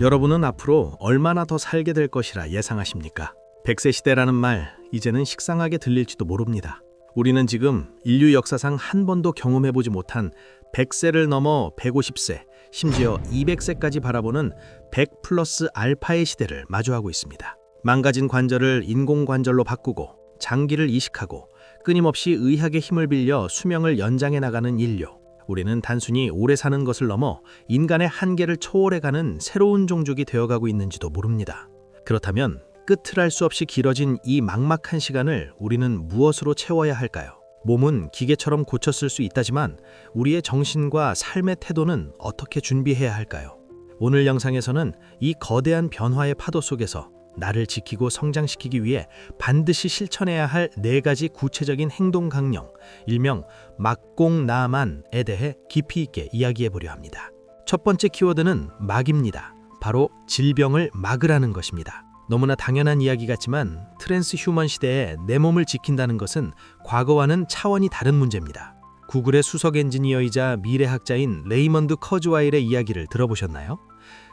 여러분은 앞으로 얼마나 더 살게 될 것이라 예상하십니까? 100세 시대라는 말, 이제는 식상하게 들릴지도 모릅니다. 우리는 지금 인류 역사상 한 번도 경험해보지 못한 100세를 넘어 150세, 심지어 200세까지 바라보는 100 플러스 알파의 시대를 마주하고 있습니다. 망가진 관절을 인공관절로 바꾸고 장기를 이식하고 끊임없이 의학의 힘을 빌려 수명을 연장해 나가는 인류. 우리는 단순히 오래 사는 것을 넘어 인간의 한계를 초월해가는 새로운 종족이 되어가고 있는지도 모릅니다. 그렇다면 끝을 알 수 없이 길어진 이 막막한 시간을 우리는 무엇으로 채워야 할까요? 몸은 기계처럼 고쳤을 수 있다지만 우리의 정신과 삶의 태도는 어떻게 준비해야 할까요? 오늘 영상에서는 이 거대한 변화의 파도 속에서 나를 지키고 성장시키기 위해 반드시 실천해야 할 4가지 구체적인 행동 강령, 일명 막공나만에 대해 깊이 있게 이야기해 보려 합니다. 첫 번째 키워드는 막입니다. 바로 질병을 막으라는 것입니다. 너무나 당연한 이야기 같지만 트랜스휴먼 시대에 내 몸을 지킨다는 것은 과거와는 차원이 다른 문제입니다. 구글의 수석 엔지니어이자 미래학자인 레이먼드 커즈와일의 이야기를 들어보셨나요?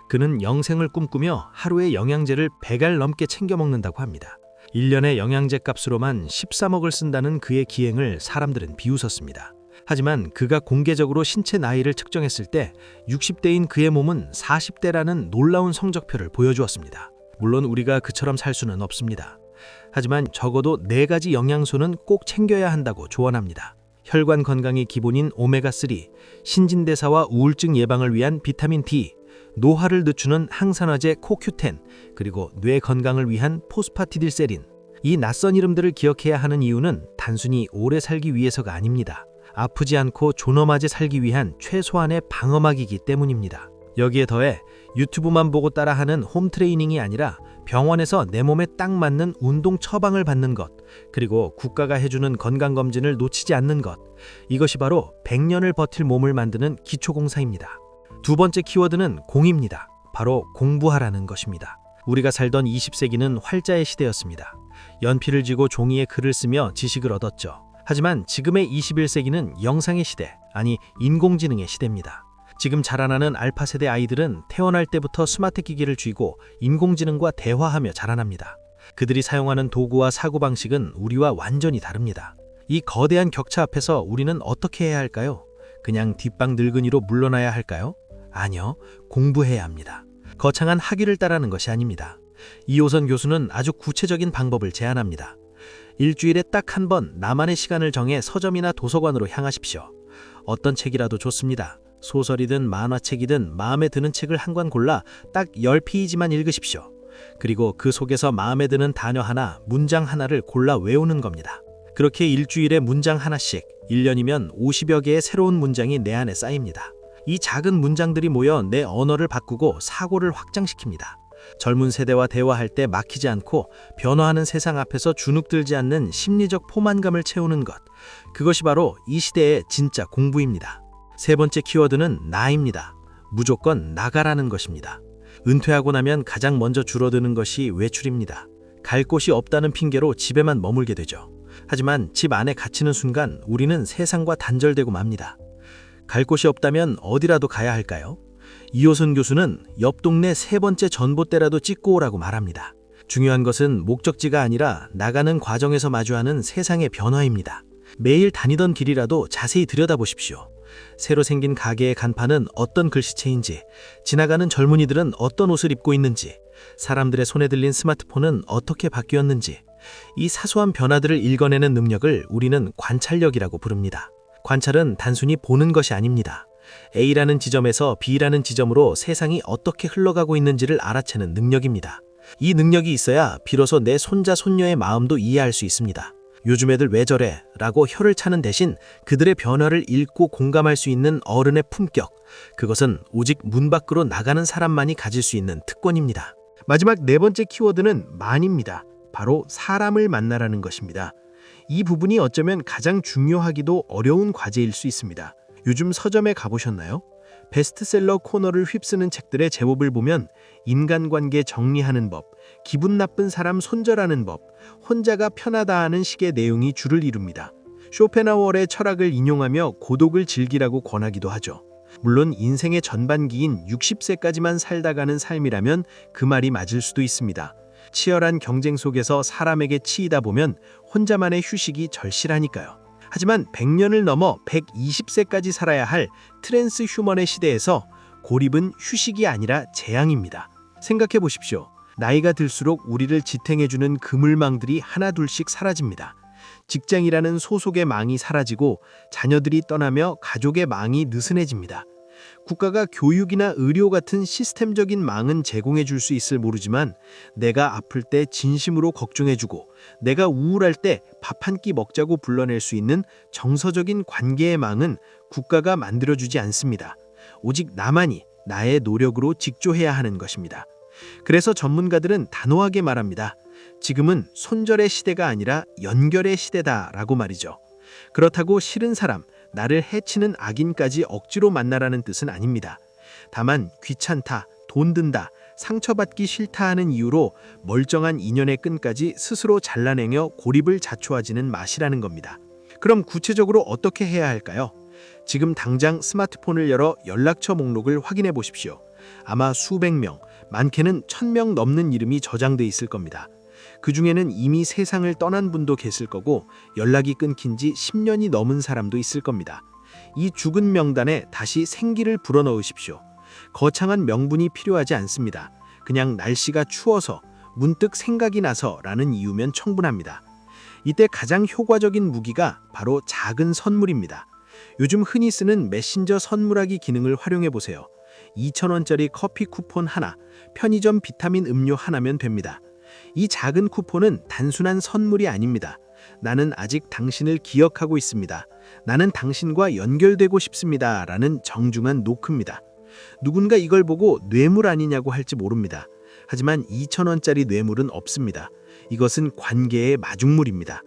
그는 영생을 꿈꾸며 하루에 영양제를 100알 넘게 챙겨 먹는다고 합니다. 1년의 영양제 값으로만 13억을 쓴다는 그의 기행을 사람들은 비웃었습니다. 하지만 그가 공개적으로 신체 나이를 측정했을 때 60대인 그의 몸은 40대라는 놀라운 성적표를 보여주었습니다. 물론 우리가 그처럼 살 수는 없습니다. 하지만 적어도 4가지 영양소는 꼭 챙겨야 한다고 조언합니다. 혈관 건강이 기본인 오메가3, 신진대사와 우울증 예방을 위한 비타민 D, 노화를 늦추는 항산화제 코큐텐, 그리고 뇌 건강을 위한 포스파티딜세린. 이 낯선 이름들을 기억해야 하는 이유는 단순히 오래 살기 위해서가 아닙니다. 아프지 않고 존엄하게 살기 위한 최소한의 방어막이기 때문입니다. 여기에 더해 유튜브만 보고 따라하는 홈트레이닝이 아니라 병원에서 내 몸에 딱 맞는 운동 처방을 받는 것, 그리고 국가가 해주는 건강검진을 놓치지 않는 것, 이것이 바로 100년을 버틸 몸을 만드는 기초공사입니다. 두 번째 키워드는 공입니다. 바로 공부하라는 것입니다. 우리가 살던 20세기는 활자의 시대였습니다. 연필을 쥐고 종이에 글을 쓰며 지식을 얻었죠. 하지만 지금의 21세기는 영상의 시대, 아니 인공지능의 시대입니다. 지금 자라나는 알파 세대 아이들은 태어날 때부터 스마트 기기를 쥐고 인공지능과 대화하며 자라납니다. 그들이 사용하는 도구와 사고방식은 우리와 완전히 다릅니다. 이 거대한 격차 앞에서 우리는 어떻게 해야 할까요? 그냥 뒷방 늙은이로 물러나야 할까요? 아니요, 공부해야 합니다. 거창한 학위를 따라는 것이 아닙니다. 이호선 교수는 아주 구체적인 방법을 제안합니다. 일주일에 딱 한 번 나만의 시간을 정해 서점이나 도서관으로 향하십시오. 어떤 책이라도 좋습니다. 소설이든 만화책이든 마음에 드는 책을 한 권 골라 딱 10페이지만 읽으십시오. 그리고 그 속에서 마음에 드는 단어 하나, 문장 하나를 골라 외우는 겁니다. 그렇게 일주일에 문장 하나씩, 1년이면 50여 개의 새로운 문장이 내 안에 쌓입니다. 이 작은 문장들이 모여 내 언어를 바꾸고 사고를 확장시킵니다. 젊은 세대와 대화할 때 막히지 않고 변화하는 세상 앞에서 주눅들지 않는 심리적 포만감을 채우는 것, 그것이 바로 이 시대의 진짜 공부입니다. 세 번째 키워드는 나입니다. 무조건 나가라는 것입니다. 은퇴하고 나면 가장 먼저 줄어드는 것이 외출입니다. 갈 곳이 없다는 핑계로 집에만 머물게 되죠. 하지만 집 안에 갇히는 순간 우리는 세상과 단절되고 맙니다. 갈 곳이 없다면 어디라도 가야 할까요? 이호선 교수는 옆 동네 3번째 전봇대라도 찍고 오라고 말합니다. 중요한 것은 목적지가 아니라 나가는 과정에서 마주하는 세상의 변화입니다. 매일 다니던 길이라도 자세히 들여다보십시오. 새로 생긴 가게의 간판은 어떤 글씨체인지, 지나가는 젊은이들은 어떤 옷을 입고 있는지, 사람들의 손에 들린 스마트폰은 어떻게 바뀌었는지, 이 사소한 변화들을 읽어내는 능력을 우리는 관찰력이라고 부릅니다. 관찰은 단순히 보는 것이 아닙니다. A라는 지점에서 B라는 지점으로 세상이 어떻게 흘러가고 있는지를 알아채는 능력입니다. 이 능력이 있어야 비로소 내 손자 손녀의 마음도 이해할 수 있습니다. 요즘 애들 왜 저래? 라고 혀를 차는 대신 그들의 변화를 읽고 공감할 수 있는 어른의 품격, 그것은 오직 문 밖으로 나가는 사람만이 가질 수 있는 특권입니다. 마지막 4번째 키워드는 만입니다. 바로 사람을 만나라는 것입니다. 이 부분이 어쩌면 가장 중요하기도 어려운 과제일 수 있습니다. 요즘 서점에 가보셨나요? 베스트셀러 코너를 휩쓰는 책들의 제목을 보면 인간관계 정리하는 법, 기분 나쁜 사람 손절하는 법, 혼자가 편하다 하는 식의 내용이 줄을 이룹니다. 쇼펜하우어의 철학을 인용하며 고독을 즐기라고 권하기도 하죠. 물론 인생의 전반기인 60세까지만 살다가는 삶이라면 그 말이 맞을 수도 있습니다. 치열한 경쟁 속에서 사람에게 치이다 보면 혼자만의 휴식이 절실하니까요. 하지만 100년을 넘어 120세까지 살아야 할 트랜스 휴먼의 시대에서 고립은 휴식이 아니라 재앙입니다. 생각해 보십시오. 나이가 들수록 우리를 지탱해주는 그물망들이 하나둘씩 사라집니다. 직장이라는 소속의 망이 사라지고 자녀들이 떠나며 가족의 망이 느슨해집니다. 국가가 교육이나 의료 같은 시스템적인 망은 제공해 줄 수 있을 모르지만 내가 아플 때 진심으로 걱정해주고 내가 우울할 때 밥 한 끼 먹자고 불러낼 수 있는 정서적인 관계의 망은 국가가 만들어주지 않습니다. 오직 나만이 나의 노력으로 직조해야 하는 것입니다. 그래서 전문가들은 단호하게 말합니다. 지금은 손절의 시대가 아니라 연결의 시대다라고 말이죠. 그렇다고 싫은 사람, 나를 해치는 악인까지 억지로 만나라는 뜻은 아닙니다. 다만 귀찮다, 돈 든다, 상처받기 싫다 하는 이유로 멀쩡한 인연의 끈까지 스스로 잘라내며 고립을 자초하지는 마시라는 겁니다. 그럼 구체적으로 어떻게 해야 할까요? 지금 당장 스마트폰을 열어 연락처 목록을 확인해 보십시오. 아마 수백 명, 많게는 1000명 넘는 이름이 저장돼 있을 겁니다. 그 중에는 이미 세상을 떠난 분도 계실 거고 연락이 끊긴 지 10년이 넘은 사람도 있을 겁니다. 이 죽은 명단에 다시 생기를 불어넣으십시오. 거창한 명분이 필요하지 않습니다. 그냥 날씨가 추워서, 문득 생각이 나서 라는 이유면 충분합니다. 이때 가장 효과적인 무기가 바로 작은 선물입니다. 요즘 흔히 쓰는 메신저 선물하기 기능을 활용해 보세요. 2,000원짜리 커피 쿠폰 하나, 편의점 비타민 음료 하나면 됩니다. 이 작은 쿠폰은 단순한 선물이 아닙니다. 나는 아직 당신을 기억하고 있습니다. 나는 당신과 연결되고 싶습니다. 라는 정중한 노크입니다. 누군가 이걸 보고 뇌물 아니냐고 할지 모릅니다. 하지만 2,000원짜리 뇌물은 없습니다. 이것은 관계의 마중물입니다.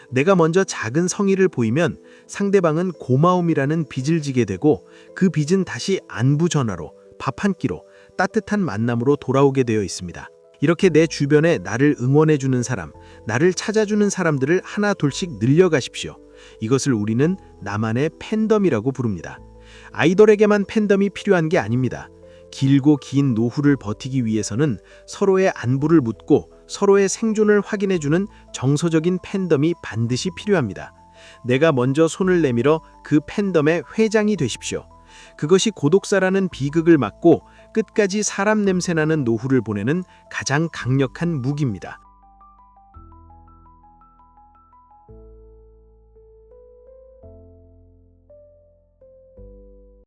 내가 먼저 작은 성의를 보이면 상대방은 고마움이라는 빚을 지게 되고 그 빚은 다시 안부 전화로, 밥 한 끼로, 따뜻한 만남으로 돌아오게 되어 있습니다. 이렇게 내 주변에 나를 응원해주는 사람, 나를 찾아주는 사람들을 하나 둘씩 늘려가십시오. 이것을 우리는 나만의 팬덤이라고 부릅니다. 아이돌에게만 팬덤이 필요한 게 아닙니다. 길고 긴 노후를 버티기 위해서는 서로의 안부를 묻고 서로의 생존을 확인해주는 정서적인 팬덤이 반드시 필요합니다. 내가 먼저 손을 내밀어 그 팬덤의 회장이 되십시오. 그것이 고독사라는 비극을 막고 끝까지 사람 냄새나는 노후를 보내는 가장 강력한 무기입니다.